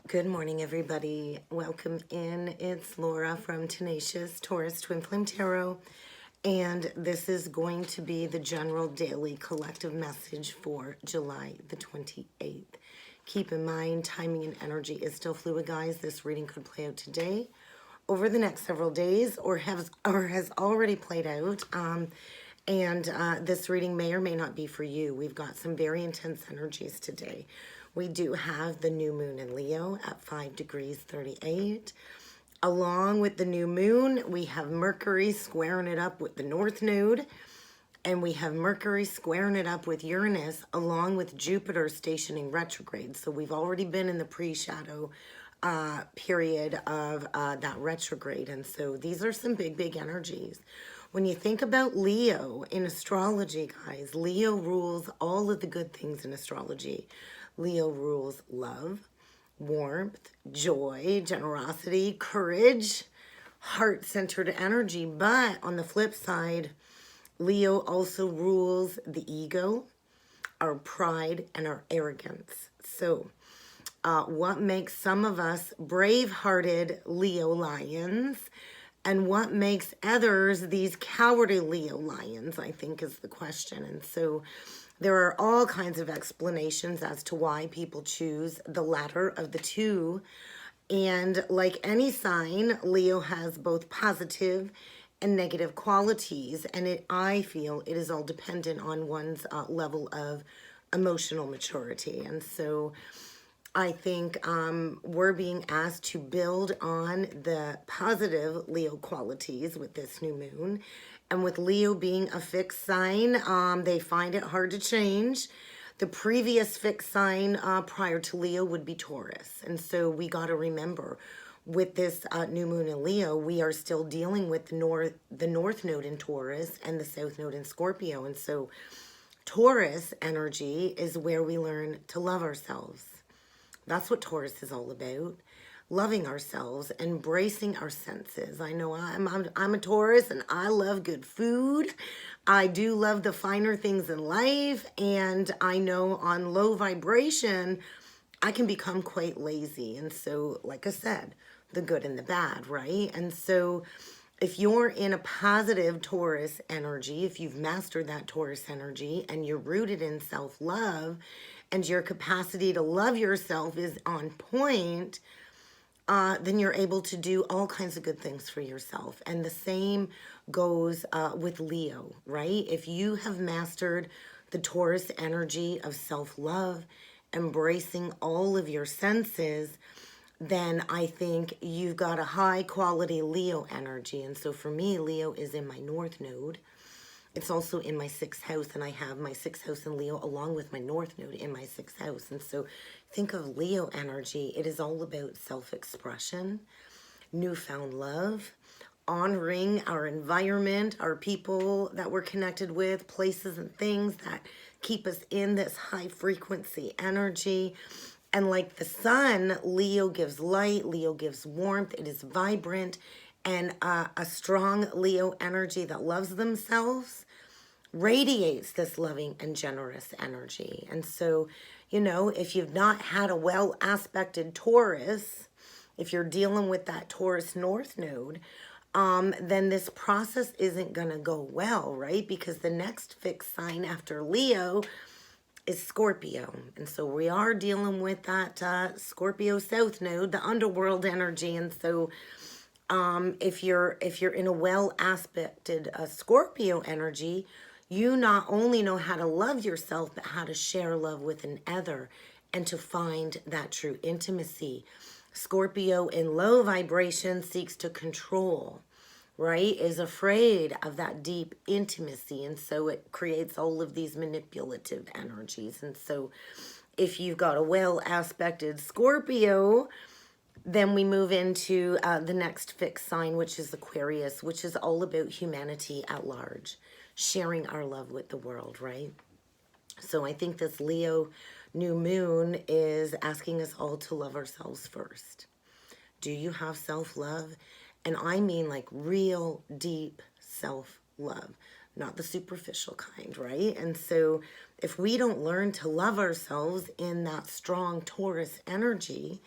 Good morning, everybody. Welcome in. It's Laura from Tenacious Taurus Twin Flame Tarot, and this is going to be the general daily collective message for July the 28th. Keep in mind, timing and energy is still fluid, guys. This reading could play out today, over the next several days, or has already played out. This reading may or may not be for you. We've got some very intense energies today. We do have the new moon in Leo at 5 degrees 38. Along with the new moon, we have Mercury squaring it up with the North Node. And we have Mercury squaring it up with Uranus, along with Jupiter stationing retrograde. So we've already been in the pre-shadow period of that retrograde. And so these are some big, big energies. When you think about Leo in astrology, guys, Leo rules all of the good things in astrology. Leo rules love, warmth, joy, generosity, courage, heart-centered energy. But on the flip side, Leo also rules the ego, our pride, and our arrogance. So what makes some of us brave-hearted Leo lions and what makes others these cowardly Leo lions, I think, is the question. And so there are all kinds of explanations as to why people choose the latter of the two. And like any sign, Leo has both positive and negative qualities. And I feel it is all dependent on one's level of emotional maturity. And so I think we're being asked to build on the positive Leo qualities with this new moon. And with Leo being a fixed sign, they find it hard to change. The previous fixed sign prior to Leo would be Taurus. And so we got to remember, with this new moon in Leo, we are still dealing with the North Node in Taurus and the South Node in Scorpio. And so Taurus energy is where we learn to love ourselves. That's what Taurus is all about. Loving ourselves, embracing our senses. I know I'm a Taurus and I love good food. I do love the finer things in life. And I know on low vibration, I can become quite lazy. And so, like I said, the good and the bad, right? And so if you're in a positive Taurus energy, if you've mastered that Taurus energy and you're rooted in self-love and your capacity to love yourself is on point, then you're able to do all kinds of good things for yourself. And the same goes with Leo, right? If you have mastered the Taurus energy of self-love, embracing all of your senses, then I think you've got a high quality Leo energy. And so for me, Leo is in my North Node. It's also in my 6th house, and I have my 6th house in Leo along with my North Node in my 6th house. And so think of Leo energy. It is all about self-expression, newfound love, honoring our environment, our people that we're connected with, places and things that keep us in this high frequency energy. And like the sun, Leo gives light, Leo gives warmth. It is vibrant, and a strong Leo energy that loves themselves radiates this loving and generous energy. And so, you know, if you've not had a well-aspected Taurus, if you're dealing with that Taurus North Node, then this process isn't going to go well, right? Because the next fixed sign after Leo is Scorpio. And so we are dealing with that Scorpio South Node, the underworld energy. And so if you're in a well-aspected Scorpio energy, you not only know how to love yourself, but how to share love with another and to find that true intimacy. Scorpio in low vibration seeks to control, right? Is afraid of that deep intimacy. And so it creates all of these manipulative energies. And so if you've got a well-aspected Scorpio, then we move into the next fixed sign, which is Aquarius, which is all about humanity at large, sharing our love with the world, right? So I think this Leo new moon is asking us all to love ourselves first. Do you have self-love? And I mean like real deep self-love, not the superficial kind, right? And so if we don't learn to love ourselves in that strong Taurus energy,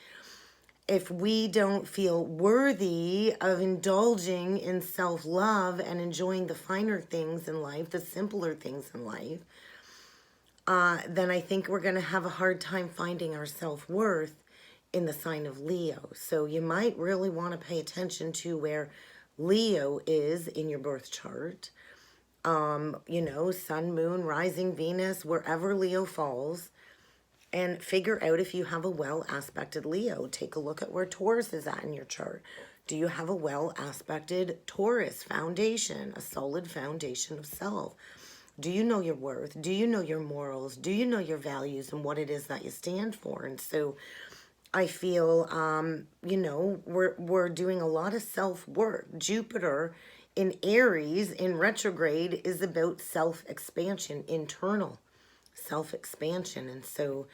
if we don't feel worthy of indulging in self-love and enjoying the finer things in life, the simpler things in life, then I think we're going to have a hard time finding our self-worth in the sign of Leo. So you might really want to pay attention to where Leo is in your birth chart. You know, sun, moon, rising, Venus, wherever Leo falls, and figure out if you have a well-aspected Leo. Take a look at where Taurus is at in your chart. Do you have a well-aspected Taurus foundation, a solid foundation of self? Do you know your worth? Do you know your morals? Do you know your values and what it is that you stand for? And so I feel, you know, we're doing a lot of self-work. Jupiter in Aries in retrograde is about self-expansion, internal self-expansion. And so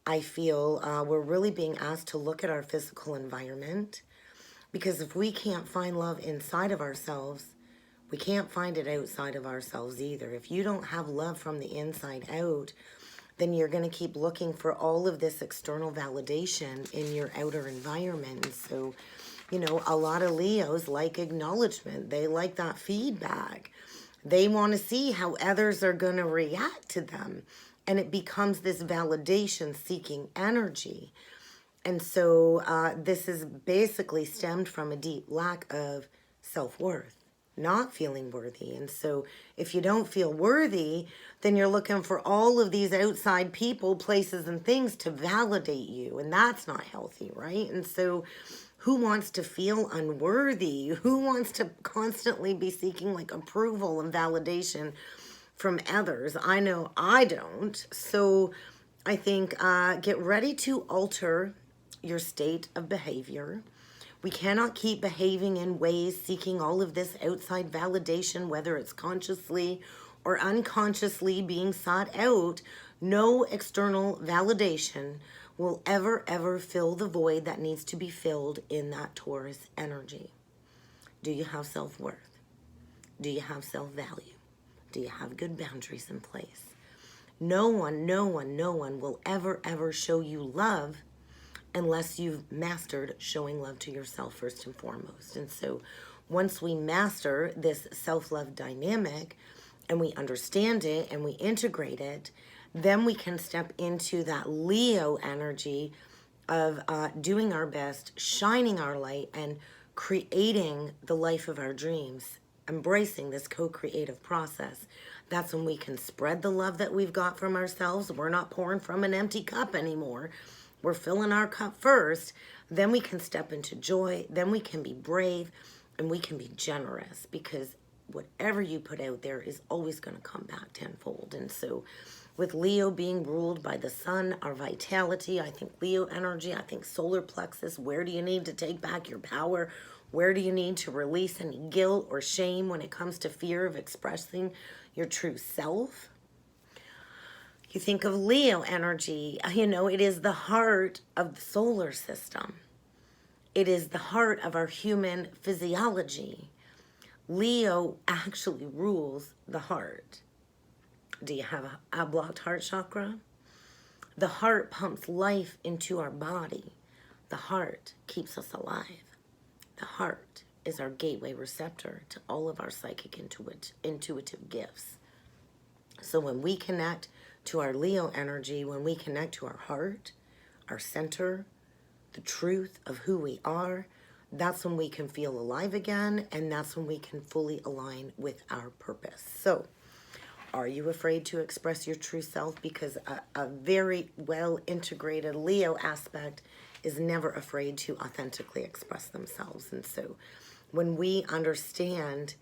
I feel we're really being asked to look at our physical environment, because if we can't find love inside of ourselves, we can't find it outside of ourselves either. If you don't have love from the inside out, then you're going to keep looking for all of this external validation in your outer environment. And so, you know, a lot of Leos like acknowledgement. They like that feedback. They want to see how others are going to react to them. And it becomes this validation-seeking energy. And so this is basically stemmed from a deep lack of self-worth, not feeling worthy. And so if you don't feel worthy, then you're looking for all of these outside people, places, and things to validate you. And that's not healthy, right? And so who wants to feel unworthy? Who wants to constantly be seeking like approval and validation from others? I know I don't. So I think get ready to alter your state of behavior. We cannot keep behaving in ways seeking all of this outside validation, whether it's consciously or unconsciously being sought out. No external validation will ever fill the void that needs to be filled in that Taurus energy. Do you have self-worth? Do you have self-value? Do you have good boundaries in place? No one will ever show you love unless you've mastered showing love to yourself first and foremost. And so once we master this self-love dynamic and we understand it and we integrate it, then we can step into that Leo energy of doing our best, shining our light, and creating the life of our dreams, embracing this co-creative process. That's when we can spread the love that we've got from ourselves. We're not pouring from an empty cup anymore. We're filling our cup first. Then we can step into joy. Then we can be brave, and we can be generous, because whatever you put out there is always going to come back tenfold. And so with Leo being ruled by the sun, our vitality, I think Leo energy, I think solar plexus, where do you need to take back your power? Where do you need to release any guilt or shame when it comes to fear of expressing your true self? You think of Leo energy, you know, it is the heart of the solar system. It is the heart of our human physiology. Leo actually rules the heart. Do you have a blocked heart chakra? The heart pumps life into our body. The heart keeps us alive. The heart is our gateway receptor to all of our psychic intuitive gifts. So when we connect to our Leo energy, when we connect to our heart, our center, the truth of who we are, that's when we can feel alive again, and that's when we can fully align with our purpose. So, are you afraid to express your true self? Because a very well-integrated Leo aspect is never afraid to authentically express themselves. And so, when we understand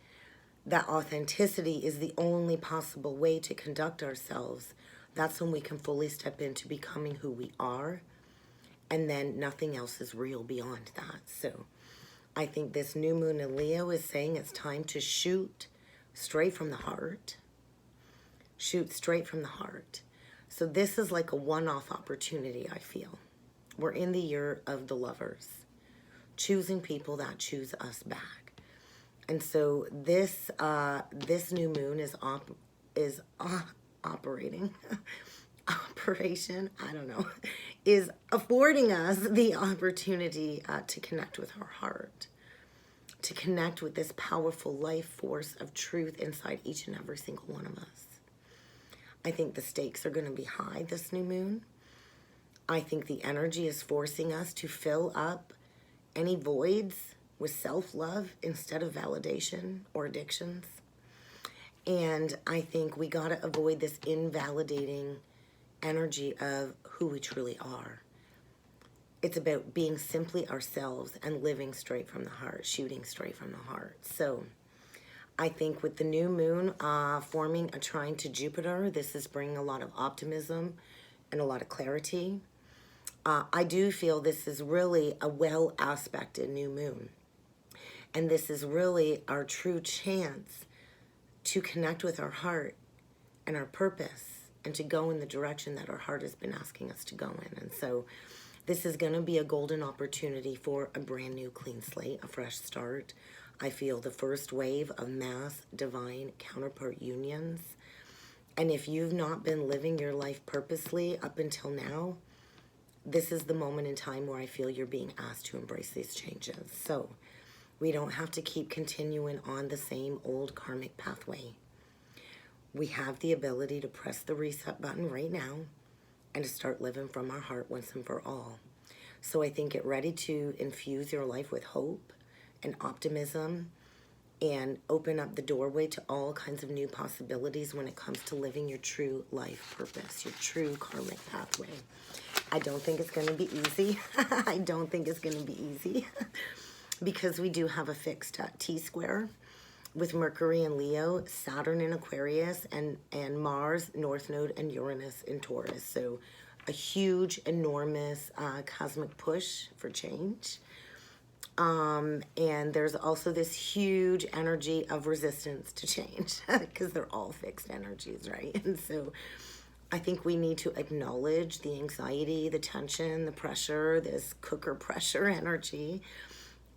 that authenticity is the only possible way to conduct ourselves, that's when we can fully step into becoming who we are, and then nothing else is real beyond that. So I think this new moon in Leo is saying it's time to shoot straight from the heart. Shoot straight from the heart. So this is like a one-off opportunity, I feel. We're in the year of the lovers, choosing people that choose us back. And so this new moon is operating, operation, I don't know, is affording us the opportunity to connect with our heart, to connect with this powerful life force of truth inside each and every single one of us. I think the stakes are going to be high this new moon. I think the energy is forcing us to fill up any voids with self-love instead of validation or addictions. And I think we got to avoid this invalidating energy of who we truly are. It's about being simply ourselves and living straight from the heart, shooting straight from the heart. So I think with the new moon forming a trine to Jupiter, this is bringing a lot of optimism and a lot of clarity. I do feel this is really a well-aspected new moon. And this is really our true chance to connect with our heart and our purpose and to go in the direction that our heart has been asking us to go in. And so this is going to be a golden opportunity for a brand new clean slate, a fresh start. I feel the first wave of mass divine counterpart unions. And if you've not been living your life purposely up until now, this is the moment in time where I feel you're being asked to embrace these changes. So we don't have to keep continuing on the same old karmic pathway. We have the ability to press the reset button right now and to start living from our heart once and for all. So I think get ready to infuse your life with hope and optimism and open up the doorway to all kinds of new possibilities when it comes to living your true life purpose, your true karmic pathway. I don't think it's going to be easy. I don't think it's going to be easy because we do have a fixed T-square with Mercury in Leo, Saturn in Aquarius, and Mars, North Node, and Uranus in Taurus. So a huge, enormous cosmic push for change. And there's also this huge energy of resistance to change because they're all fixed energies, right? And so I think we need to acknowledge the anxiety, the tension, the pressure, this cooker pressure energy.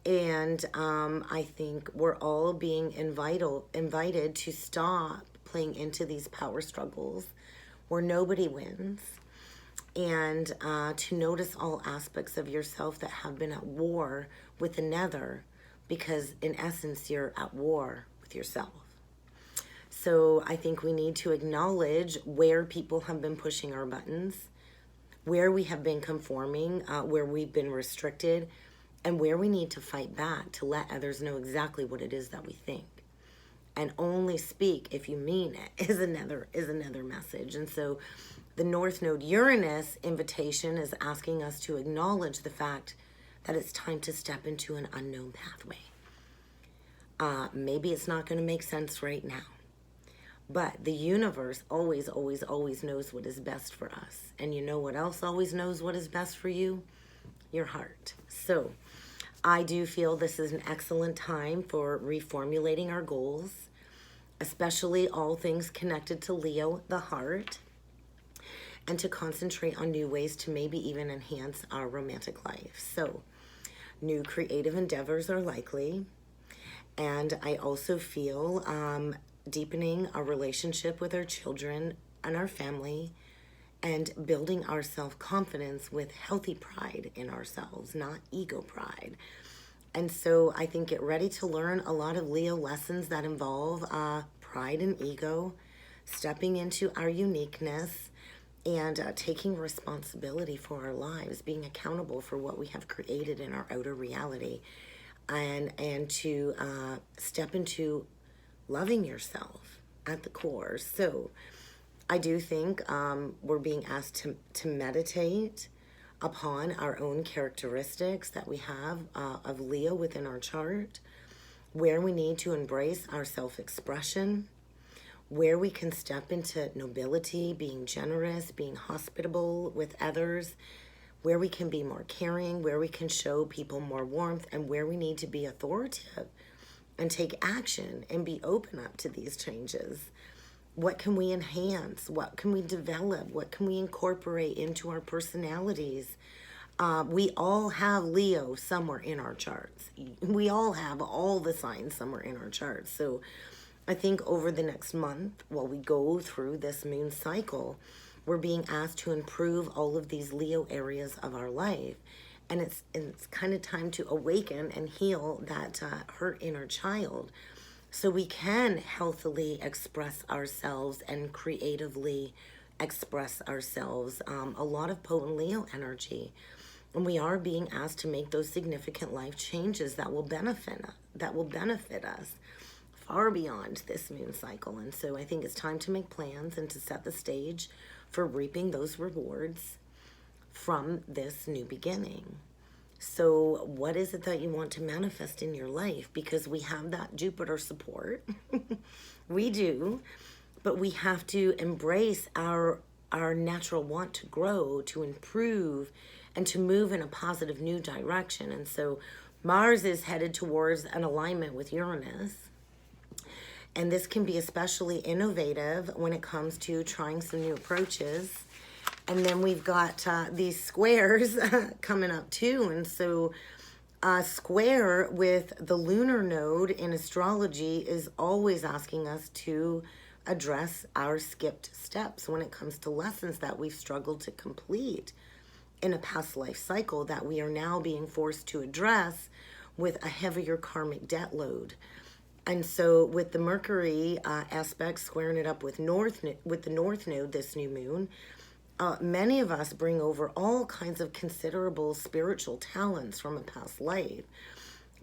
And I think we're all being invited to stop playing into these power struggles where nobody wins, and to notice all aspects of yourself that have been at war with another, because in essence you're at war with yourself. So I think we need to acknowledge where people have been pushing our buttons, where we have been conforming, where we've been restricted, and where we need to fight back to let others know exactly what it is that we think. And only speak if you mean it is another message. And so the North Node Uranus invitation is asking us to acknowledge the fact that it's time to step into an unknown pathway. Maybe it's not going to make sense right now. But the universe always, always, always knows what is best for us. And you know what else always knows what is best for you? Your heart. So I do feel this is an excellent time for reformulating our goals, especially all things connected to Leo, the heart, and to concentrate on new ways to maybe even enhance our romantic life. So new creative endeavors are likely. And I also feel deepening our relationship with our children and our family, and building our self-confidence with healthy pride in ourselves, not ego pride. And so I think get ready to learn a lot of Leo lessons that involve pride and ego, stepping into our uniqueness, and taking responsibility for our lives, being accountable for what we have created in our outer reality, and to step into loving yourself at the core. So I do think we're being asked to meditate upon our own characteristics that we have of Leo within our chart, where we need to embrace our self-expression, where we can step into nobility, being generous, being hospitable with others, where we can be more caring, where we can show people more warmth, and where we need to be authoritative and take action and be open up to these changes. What can we enhance? What can we develop? What can we incorporate into our personalities? We all have Leo somewhere in our charts. We all have all the signs somewhere in our charts. So I think over the next month, while we go through this moon cycle, We're being asked to improve all of these Leo areas of our life. And it's kind of time to awaken and heal that hurt inner child, so we can healthily express ourselves and creatively express ourselves. A lot of potent Leo energy. And we are being asked to make those significant life changes that will benefit us far beyond this moon cycle. And so I think it's time to make plans and to set the stage for reaping those rewards from this new beginning. So what is it that you want to manifest in your life? Because we have that Jupiter support. We do. But we have to embrace our natural want to grow, to improve, and to move in a positive new direction. And so Mars is headed towards an alignment with Uranus. And this can be especially innovative when it comes to trying some new approaches. And then we've got these squares coming up too. And so square with the lunar node in astrology is always asking us to address our skipped steps when it comes to lessons that we've struggled to complete in a past life cycle that we are now being forced to address with a heavier karmic debt load. And so with the Mercury aspect squaring it up with the North Node this new moon, many of us bring over all kinds of considerable spiritual talents from a past life.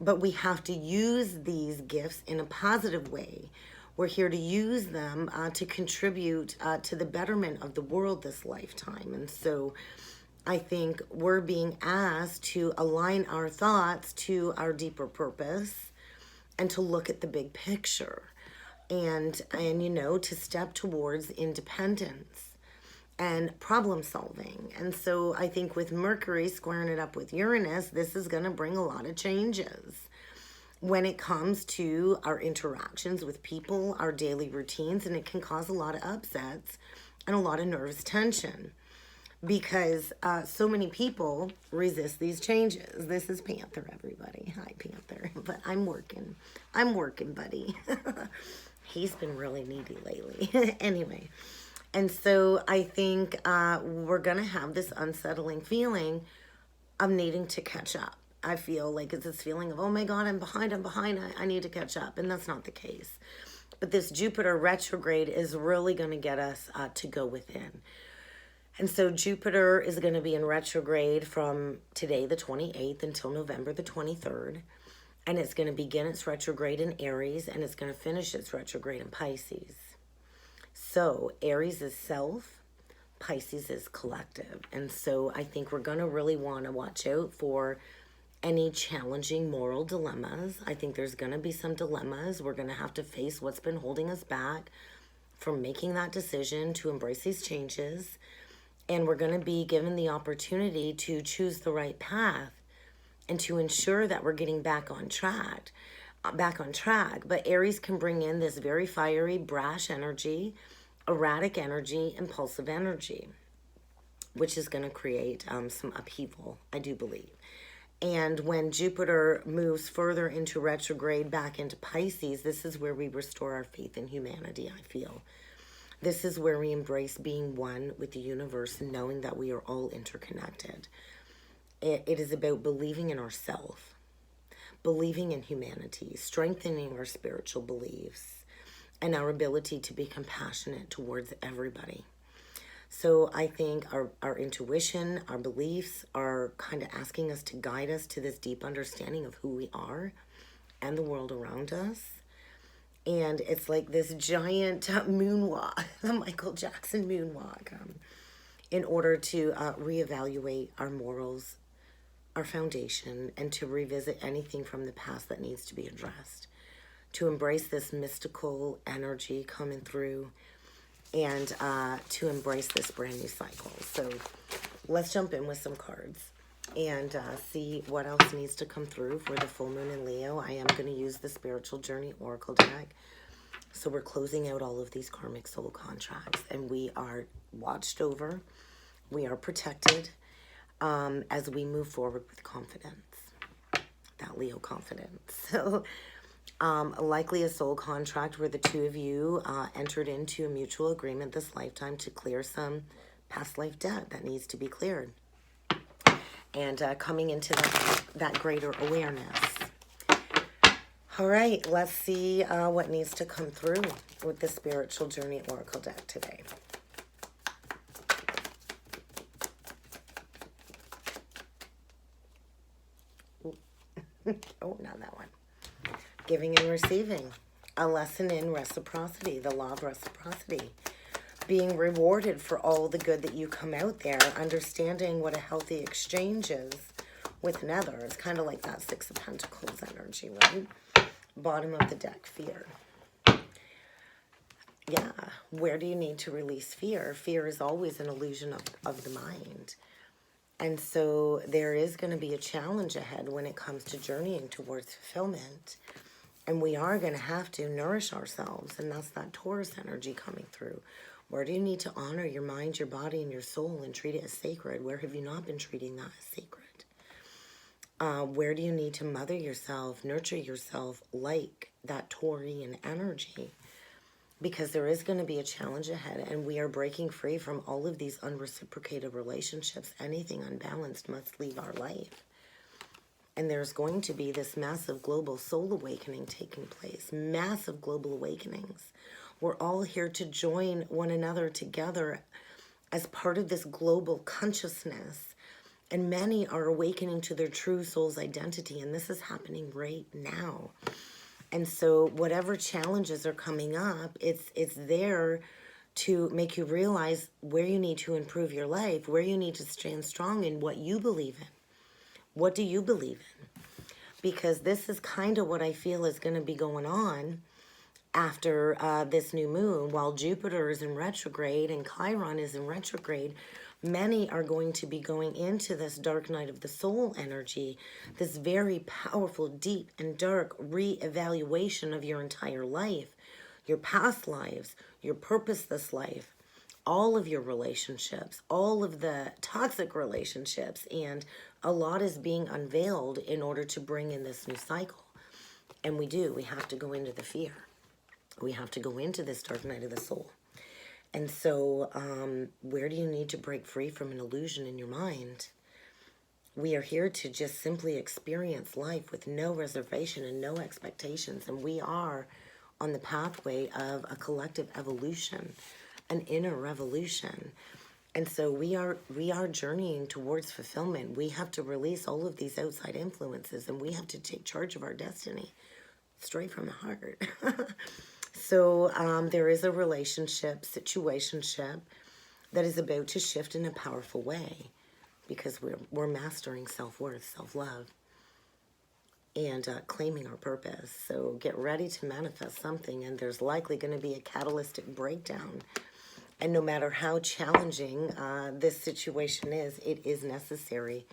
But we have to use these gifts in a positive way. We're here to use them to contribute to the betterment of the world this lifetime. And so I think we're being asked to align our thoughts to our deeper purpose and to look at the big picture and you know, to step towards independence and problem solving. And so I think with Mercury squaring it up with Uranus, this is going to bring a lot of changes when it comes to our interactions with people, our daily routines, and it can cause a lot of upsets and a lot of nervous tension because so many people resist these changes. This is Panther, everybody. Hi, Panther. But I'm working, buddy. He's been really needy lately. Anyway, and so I think we're going to have this unsettling feeling of needing to catch up. I feel like it's this feeling of, oh my God, I'm behind, I need to catch up. And that's not the case. But this Jupiter retrograde is really going to get us to go within. And so Jupiter is going to be in retrograde from today, the 28th, until November the 23rd. And it's going to begin its retrograde in Aries, and it's going to finish its retrograde in Pisces. So Aries is self, Pisces is collective. And so I think we're going to really want to watch out for any challenging moral dilemmas. I think there's going to be some dilemmas. We're going to have to face what's been holding us back from making that decision to embrace these changes. And we're going to be given the opportunity to choose the right path and to ensure that we're getting back on track. But Aries can bring in this very fiery, brash energy, erratic energy, impulsive energy, which is going to create some upheaval, I do believe. And when Jupiter moves further into retrograde back into Pisces, this is where we restore our faith in humanity, I feel. This is where we embrace being one with the universe and knowing that we are all interconnected. It is about believing in ourselves, believing in humanity, strengthening our spiritual beliefs, and our ability to be compassionate towards everybody. So I think our intuition, our beliefs are kind of asking us to guide us to this deep understanding of who we are and the world around us. And it's like this giant moonwalk, the Michael Jackson moonwalk, in order to reevaluate our morals, our foundation, and to revisit anything from the past that needs to be addressed. To embrace this mystical energy coming through and to embrace this brand new cycle. So let's jump in with some cards and see what else needs to come through for the full moon in Leo. I am going to use the Spiritual Journey Oracle deck. So we're closing out all of these karmic soul contracts, and we are watched over. We are protected as we move forward with confidence. That Leo confidence. So likely a soul contract where the two of you entered into a mutual agreement this lifetime to clear some past life debt that needs to be cleared. And coming into that greater awareness. All right, let's see what needs to come through with the Spiritual Journey Oracle deck today. Oh, not that one. Giving and receiving. A lesson in reciprocity, the law of reciprocity. Being rewarded for all the good that you come out there, understanding what a healthy exchange is with another. It's kind of like that Six of Pentacles energy, right? Bottom of the deck, fear. Yeah, where do you need to release fear? Fear is always an illusion of the mind. And so there is going to be a challenge ahead when it comes to journeying towards fulfillment. And we are going to have to nourish ourselves. And that's that Taurus energy coming through. Where do you need to honor your mind, your body, and your soul and treat it as sacred? Where have you not been treating that as sacred? Where do you need to mother yourself, nurture yourself like that Taurian energy? Because there is going to be a challenge ahead, and we are breaking free from all of these unreciprocated relationships. Anything unbalanced must leave our life. And there's going to be this massive global soul awakening taking place. Massive global awakenings. We're all here to join one another together as part of this global consciousness. And many are awakening to their true soul's identity. And this is happening right now. And so whatever challenges are coming up, it's there to make you realize where you need to improve your life, where you need to stand strong in what you believe in. What do you believe in? Because this is kind of what I feel is going to be going on after this new moon. While Jupiter is in retrograde and Chiron is in retrograde, many are going to be going into this dark night of the soul energy, this very powerful, deep and dark re-evaluation of your entire life, your past lives, your purposeless life, all of your relationships, all of the toxic relationships, and a lot is being unveiled in order to bring in this new cycle. And we have to go into the fear. We have to go into this dark night of the soul. And so where do you need to break free from an illusion in your mind? We are here to just simply experience life with no reservation and no expectations. And we are on the pathway of a collective evolution, an inner revolution. And so we are journeying towards fulfillment. We have to release all of these outside influences, and we have to take charge of our destiny straight from the heart. So there is a situationship that is about to shift in a powerful way, because we're mastering self-worth, self-love, and claiming our purpose. So get ready to manifest something, and there's likely going to be a catalytic breakdown. And no matter how challenging this situation is, it is necessary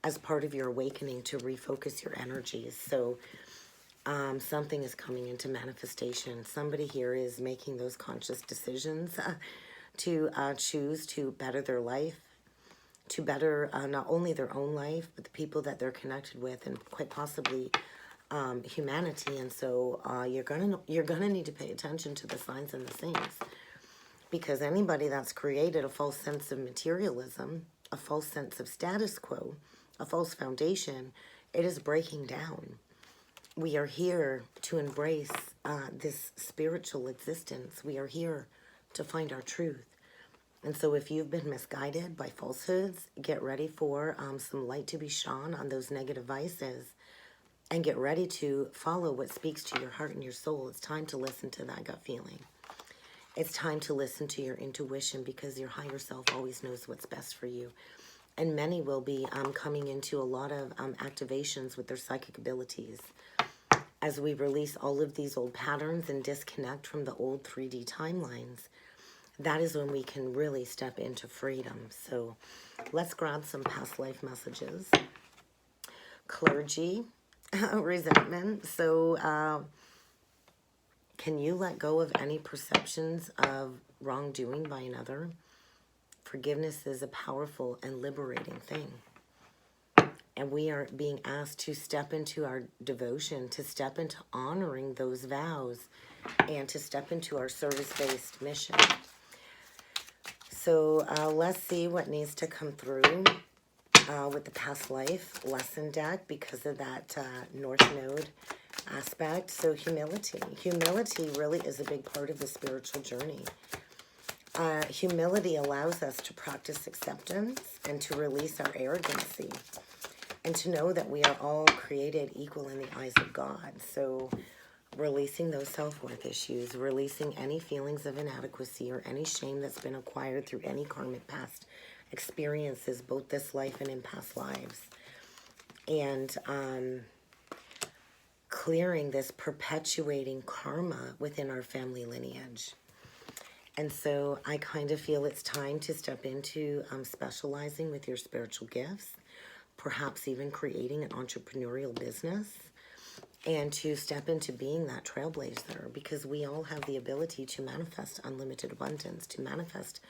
as part of your awakening to refocus your energies. So something is coming into manifestation. Somebody here is making those conscious decisions to choose to better their life, to better not only their own life, but the people that they're connected with, and quite possibly humanity. And so you're gonna need to pay attention to the signs and the things, because anybody that's created a false sense of materialism, a false sense of status quo, a false foundation, it is breaking down. We are here to embrace this spiritual existence. We are here to find our truth. And so if you've been misguided by falsehoods, get ready for some light to be shone on those negative vices, and get ready to follow what speaks to your heart and your soul. It's time to listen to that gut feeling. It's time to listen to your intuition, because your higher self always knows what's best for you. And many will be coming into a lot of activations with their psychic abilities. As we release all of these old patterns and disconnect from the old 3D timelines, that is when we can really step into freedom. So let's grab some past life messages. Clergy, resentment. So can you let go of any perceptions of wrongdoing by another? Forgiveness is a powerful and liberating thing. And we are being asked to step into our devotion, to step into honoring those vows, and to step into our service-based mission. So let's see what needs to come through with the past life lesson deck because of that North Node aspect. So humility. Humility really is a big part of the spiritual journey. Humility allows us to practice acceptance and to release our arrogancy and to know that we are all created equal in the eyes of God. So releasing those self-worth issues, releasing any feelings of inadequacy or any shame that's been acquired through any karmic past experiences, both this life and in past lives. And clearing this perpetuating karma within our family lineage. And so I kind of feel it's time to step into specializing with your spiritual gifts, perhaps even creating an entrepreneurial business, and to step into being that trailblazer, because we all have the ability to manifest unlimited abundance, to manifest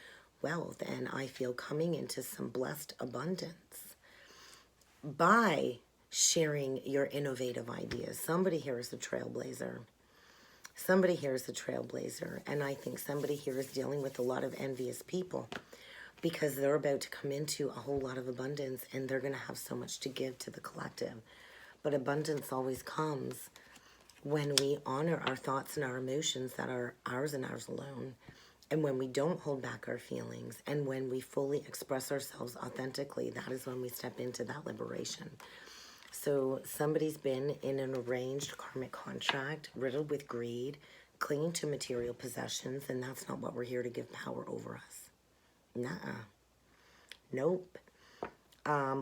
wealth, and I feel coming into some blessed abundance by sharing your innovative ideas. Somebody here is a trailblazer. Somebody here is a trailblazer, and I think somebody here is dealing with a lot of envious people because they're about to come into a whole lot of abundance and they're going to have so much to give to the collective. But abundance always comes when we honor our thoughts and our emotions that are ours and ours alone, and when we don't hold back our feelings, and when we fully express ourselves authentically. That is when we step into that liberation. So somebody's been in an arranged karmic contract, riddled with greed, clinging to material possessions, and that's not what we're here to give power over us. Nuh-uh. Nope.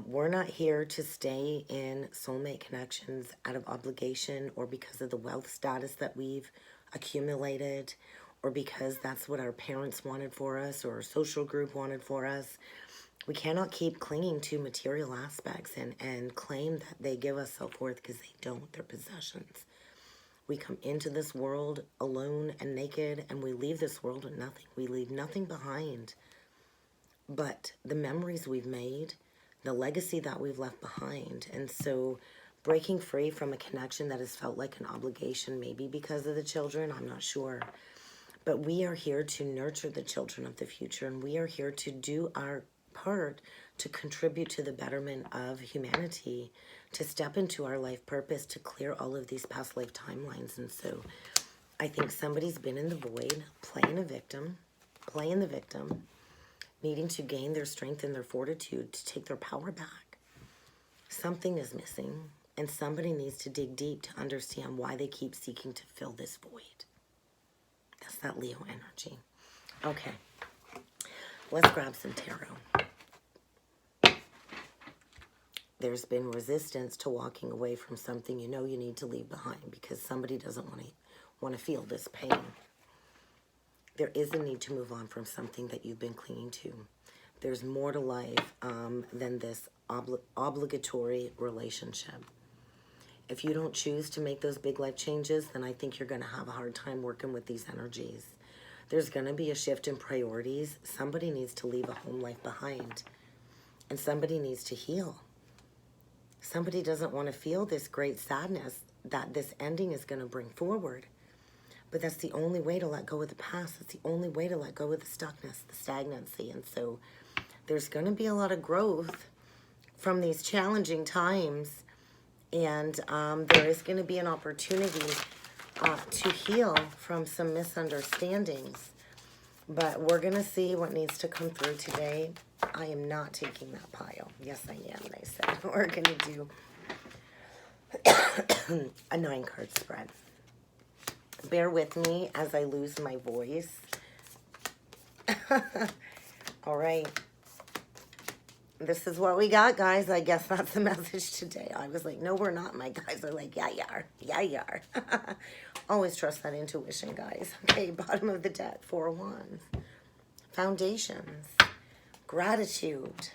We're not here to stay in soulmate connections out of obligation or because of the wealth status that we've accumulated or because that's what our parents wanted for us or our social group wanted for us. We cannot keep clinging to material aspects and claim that they give us self-worth because they don't. They're possessions. We come into this world alone and naked, and we leave this world with nothing. We leave nothing behind but the memories we've made, the legacy that we've left behind. And so breaking free from a connection that has felt like an obligation, maybe because of the children, I'm not sure. But we are here to nurture the children of the future, and we are here to do our part to contribute to the betterment of humanity, to step into our life purpose, to clear all of these past life timelines. And so I think somebody's been in the void, playing the victim, needing to gain their strength and their fortitude to take their power back. Something is missing, and somebody needs to dig deep to understand why they keep seeking to fill this void. That's that Leo energy. Okay, let's grab some tarot. There's been resistance to walking away from something you know you need to leave behind because somebody doesn't want to feel this pain. There is a need to move on from something that you've been clinging to. There's more to life than this obligatory relationship. If you don't choose to make those big life changes, then I think you're going to have a hard time working with these energies. There's going to be a shift in priorities. Somebody needs to leave a home life behind, and somebody needs to heal. Somebody doesn't want to feel this great sadness that this ending is going to bring forward. But that's the only way to let go of the past. That's the only way to let go of the stuckness, the stagnancy. And so there's going to be a lot of growth from these challenging times. And there is going to be an opportunity to heal from some misunderstandings. But we're going to see what needs to come through today. I am not taking that pile. Yes, I am, they said. We're going to do a 9-card spread. Bear with me as I lose my voice. All right. This is what we got, guys. I guess that's the message today. I was like, no, we're not. My guys are like, yeah, you are. Yeah, you are. Always trust that intuition, guys. Okay, bottom of the deck, 4 of Wands. Foundations. Gratitude.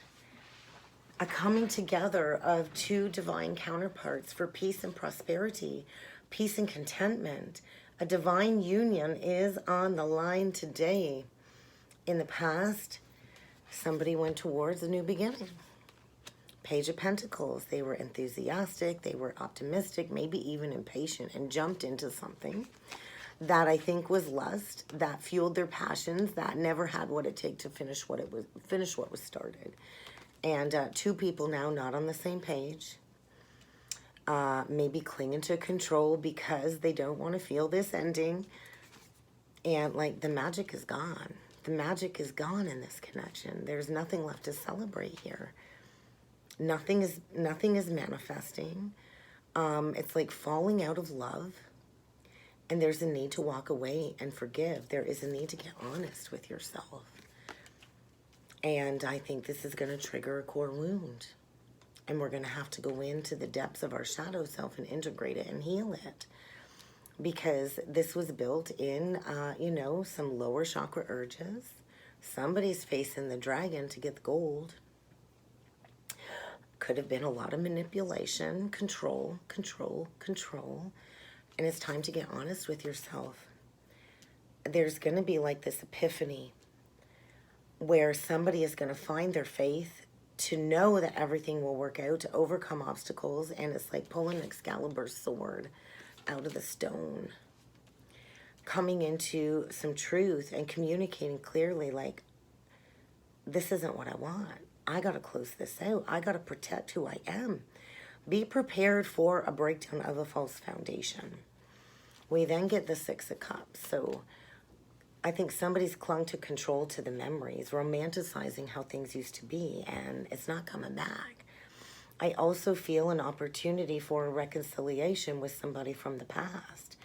A coming together of 2 divine counterparts for peace and prosperity, peace and contentment. A divine union is on the line today. In the past, somebody went towards a new beginning. Page of Pentacles. They were enthusiastic. They were optimistic, maybe even impatient, and jumped into something. that I think was lust, that fueled their passions, that never had what it take to finish what was started. And two people now not on the same page, maybe clinging to control because they don't want to feel this ending. And like the magic is gone. The magic is gone in this connection. There's nothing left to celebrate here. Nothing is manifesting. It's like falling out of love. And there's a need to walk away and forgive. There is a need to get honest with yourself. And I think this is going to trigger a core wound. And we're going to have to go into the depths of our shadow self and integrate it and heal it. Because this was built in, some lower chakra urges. Somebody's facing the dragon to get the gold. Could have been a lot of manipulation, control. And it's time to get honest with yourself. There's going to be like this epiphany where somebody is going to find their faith to know that everything will work out, to overcome obstacles. And it's like pulling Excalibur's sword out of the stone. Coming into some truth and communicating clearly, like, this isn't what I want. I got to close this out. I got to protect who I am. Be prepared for a breakdown of a false foundation. We then get the Six of Cups. So I think somebody's clung to control, to the memories, romanticizing how things used to be, and it's not coming back. I also feel an opportunity for a reconciliation with somebody from the past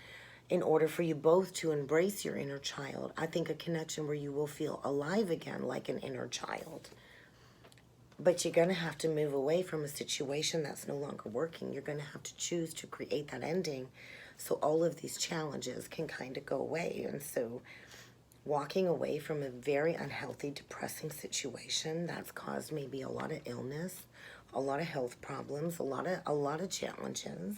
in order for you both to embrace your inner child. I think a connection where you will feel alive again like an inner child. But you're going to have to move away from a situation that's no longer working. You're going to have to choose to create that ending so all of these challenges can kind of go away. And so walking away from a very unhealthy, depressing situation that's caused maybe a lot of illness, a lot of health problems, a lot of challenges,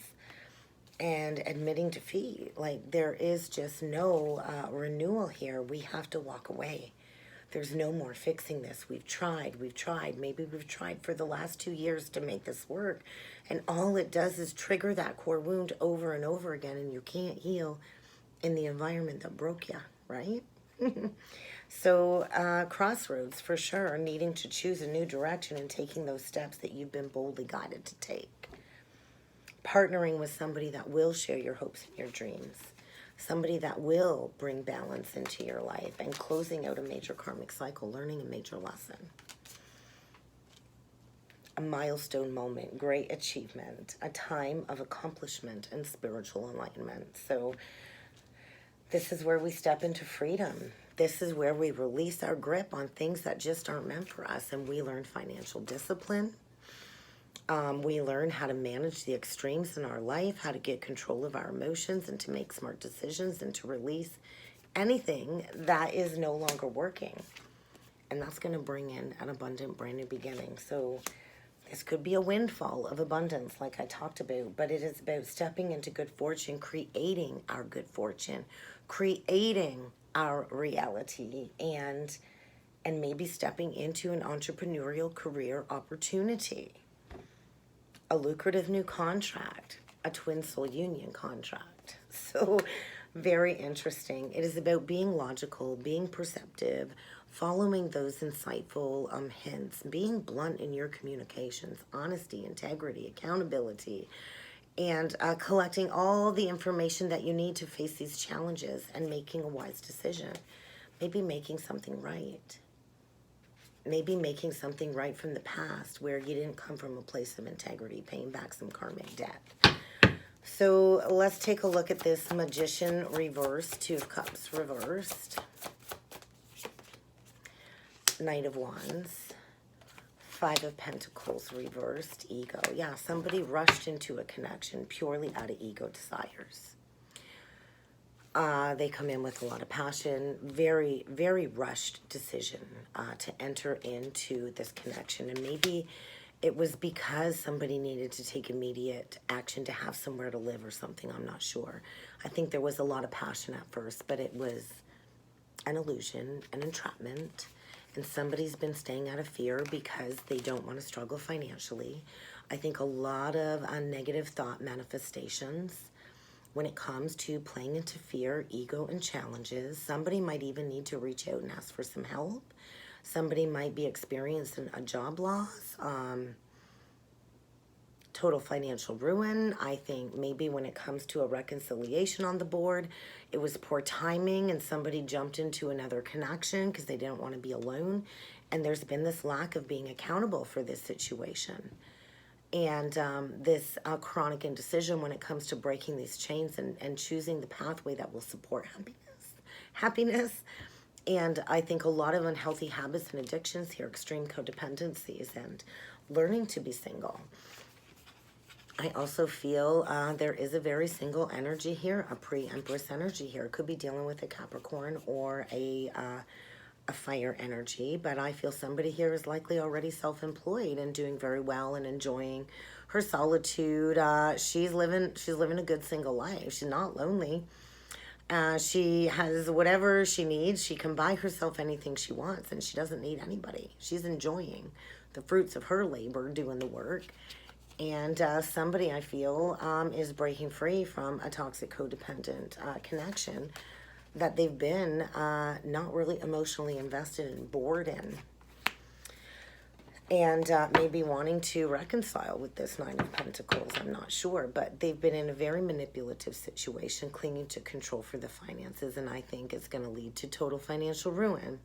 and admitting defeat. Like, there is just no renewal here. We have to walk away. There's no more fixing this. We've tried. Maybe we've tried for the last 2 years to make this work. And all it does is trigger that core wound over and over again. And you can't heal in the environment that broke you, right? So crossroads for sure, needing to choose a new direction and taking those steps that you've been boldly guided to take. Partnering with somebody that will share your hopes and your dreams. Somebody that will bring balance into your life, and closing out a major karmic cycle, learning a major lesson. A milestone moment, great achievement, a time of accomplishment and spiritual enlightenment. So this is where we step into freedom. This is where we release our grip on things that just aren't meant for us, and we learn financial discipline. We learn how to manage the extremes in our life, how to get control of our emotions, and to make smart decisions, and to release anything that is no longer working. And that's going to bring in an abundant, brand new beginning. So this could be a windfall of abundance, like I talked about, but it is about stepping into good fortune, creating our good fortune, creating our reality, and maybe stepping into an entrepreneurial career opportunity. A lucrative new contract, a twin soul union contract. So very interesting. It is about being logical, being perceptive, following those insightful hints, being blunt in your communications, honesty, integrity, accountability, and collecting all the information that you need to face these challenges and making a wise decision. Maybe making something right. Maybe making something right from the past where you didn't come from a place of integrity, paying back some karmic debt. So let's take a look at this Magician reversed, Two of Cups reversed, Knight of Wands, Five of Pentacles reversed, Ego. Yeah, somebody rushed into a connection purely out of ego desires. They come in with a lot of passion, very, very rushed decision to enter into this connection. And maybe it was because somebody needed to take immediate action to have somewhere to live or something. I'm not sure. I think there was a lot of passion at first, but it was an illusion, an entrapment. And somebody's been staying out of fear because they don't want to struggle financially. I think a lot of negative thought manifestations. when it comes to playing into fear, ego, and challenges. Somebody might even need to reach out and ask for some help. Somebody might be experiencing a job loss, total financial ruin. I think maybe when it comes to a reconciliation on the board, it was poor timing and somebody jumped into another connection because they didn't want to be alone. And there's been this lack of being accountable for this situation. And this chronic indecision when it comes to breaking these chains and choosing the pathway that will support happiness. And I think a lot of unhealthy habits and addictions here, extreme codependencies, and learning to be single. I also feel there is a very single energy here, a pre-Empress energy here. It could be dealing with a Capricorn or a fire energy, but I feel somebody here is likely already self-employed and doing very well and enjoying her solitude. She's living a good single life. She's not lonely. She has whatever she needs. She can buy herself anything she wants, and she doesn't need anybody. She's enjoying the fruits of her labor, doing the work. And somebody, I feel, is breaking free from a toxic codependent connection that they've been not really emotionally invested in, bored in. And maybe wanting to reconcile with this Nine of Pentacles, I'm not sure. But they've been in a very manipulative situation, clinging to control for the finances. And I think it's going to lead to total financial ruin.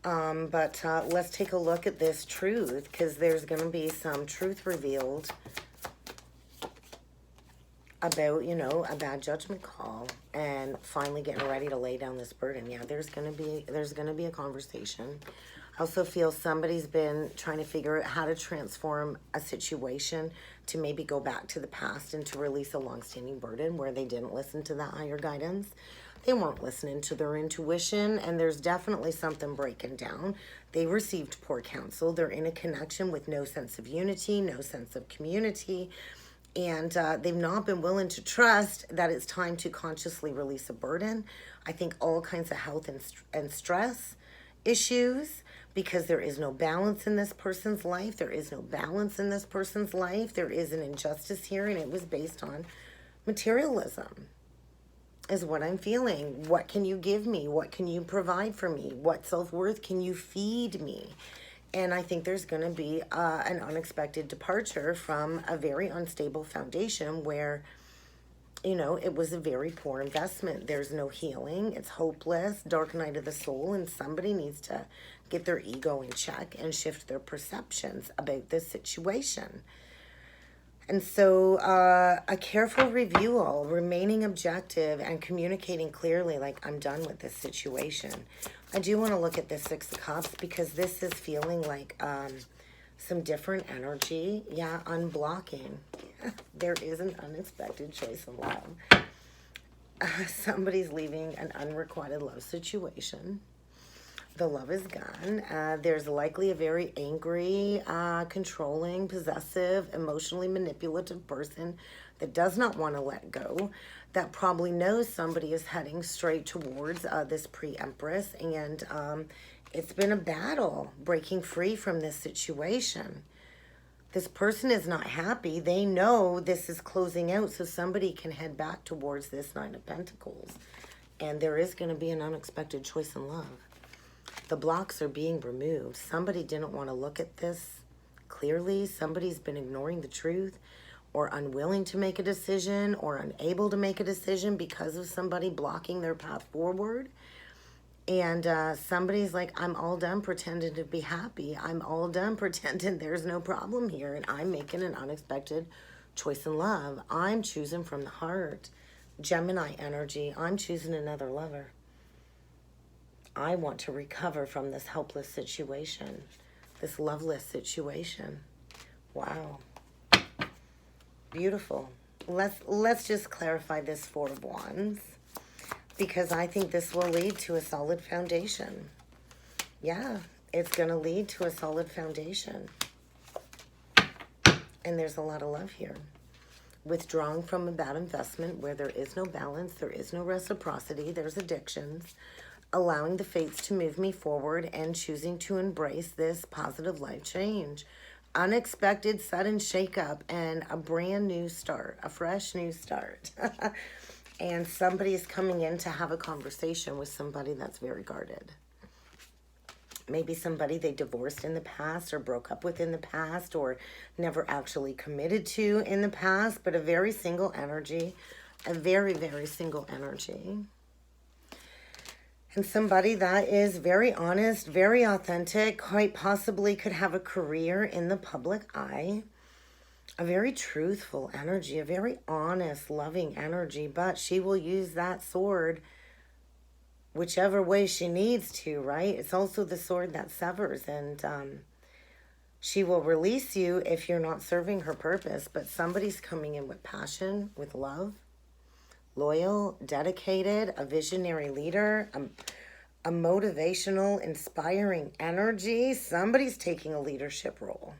But let's take a look at this truth, because there's going to be some truth revealed about, you know, a bad judgment call and finally getting ready to lay down this burden. Yeah, there's going to be a conversation. I also feel somebody's been trying to figure out how to transform a situation to maybe go back to the past and to release a long-standing burden where they didn't listen to that higher guidance. They weren't listening to their intuition, and there's definitely something breaking down. They received poor counsel. They're in a connection with no sense of unity, no sense of community, and they've not been willing to trust that it's time to consciously release a burden. I think all kinds of health and stress issues, because there is no balance in this person's life. There is no balance in this person's life. There is an injustice here, and it was based on materialism, is what I'm feeling. What can you give me? What can you provide for me? What self-worth can you feed me? And I think there's going to be an unexpected departure from a very unstable foundation where, you know, it was a very poor investment. There's no healing. It's hopeless, dark night of the soul, and somebody needs to get their ego in check and shift their perceptions about this situation. And so a careful review, remaining objective and communicating clearly, like, I'm done with this situation. I do want to look at the Six of Cups, because this is feeling like some different energy. Yeah, unblocking. There is an unexpected choice in love. Somebody's leaving an unrequited love situation. The love is gone. There's likely a very angry, controlling, possessive, emotionally manipulative person that does not want to let go, that probably knows somebody is heading straight towards this pre-Empress, and it's been a battle breaking free from this situation. This person is not happy. They know this is closing out, so somebody can head back towards this Nine of Pentacles, and there is going to be an unexpected choice in love. The blocks are being removed. Somebody didn't want to look at this clearly. Somebody's been ignoring the truth, or unwilling to make a decision, or unable to make a decision because of somebody blocking their path forward. And somebody's like, I'm all done pretending to be happy. I'm all done pretending there's no problem here, and I'm making an unexpected choice in love. I'm choosing from the heart. Gemini energy. I'm choosing another lover. I want to recover from this helpless situation, this loveless situation. Wow. Beautiful. Let's just clarify this Four of Wands, because I think this will lead to a solid foundation. Yeah, it's going to lead to a solid foundation. And there's a lot of love here. Withdrawing from a bad investment where there is no balance, there is no reciprocity, there's addictions. Allowing the fates to move me forward and choosing to embrace this positive life change. unexpected, sudden shakeup and a brand new start, a fresh new start. And somebody's coming in to have a conversation with somebody that's very guarded. Maybe somebody they divorced in the past or broke up with in the past or never actually committed to in the past, but a very single energy, a very, very single energy. And somebody that is very honest, very authentic, quite possibly could have a career in the public eye. A very truthful energy, a very honest, loving energy, but she will use that sword whichever way she needs to, right? It's also the sword that severs, and she will release you if you're not serving her purpose, but somebody's coming in with passion, with love, loyal, dedicated, a visionary leader, a motivational, inspiring energy. Somebody's taking a leadership role.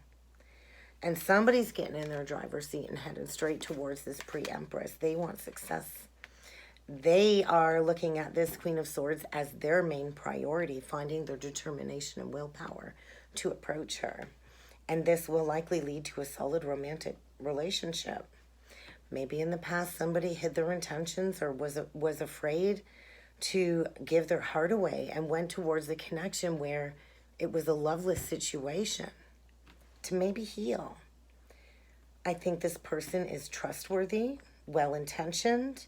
And somebody's getting in their driver's seat and headed straight towards this pre-empress. They want success. They are looking at this Queen of Swords as their main priority, finding their determination and willpower to approach her. And this will likely lead to a solid romantic relationship. Maybe in the past somebody hid their intentions or was afraid to give their heart away and went towards a connection where it was a loveless situation to maybe heal. I think this person is trustworthy, well-intentioned.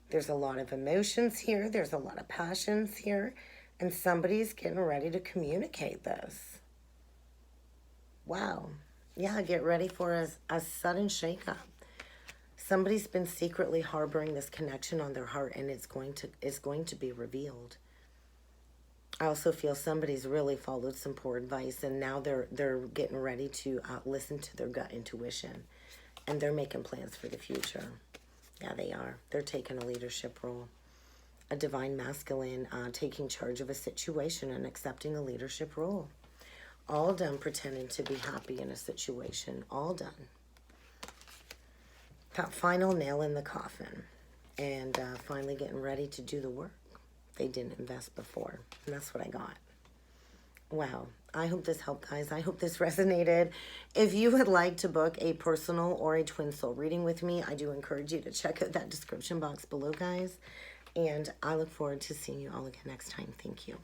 There's a lot of emotions here. There's a lot of passions here. And somebody's getting ready to communicate this. Wow. Yeah, get ready for a sudden shakeup. Somebody's been secretly harboring this connection on their heart, and it's going to be revealed. I also feel somebody's really followed some poor advice, and now they're getting ready to listen to their gut intuition, and they're making plans for the future. Yeah, they are. They're taking a leadership role. A divine masculine taking charge of a situation and accepting a leadership role. All done pretending to be happy in a situation. All done. That final nail in the coffin. And finally getting ready to do the work they didn't invest before. And that's what I got. Wow. I hope this helped, guys. I hope this resonated. If you would like to book a personal or a twin soul reading with me, I do encourage you to check out that description box below, guys. And I look forward to seeing you all again next time. Thank you.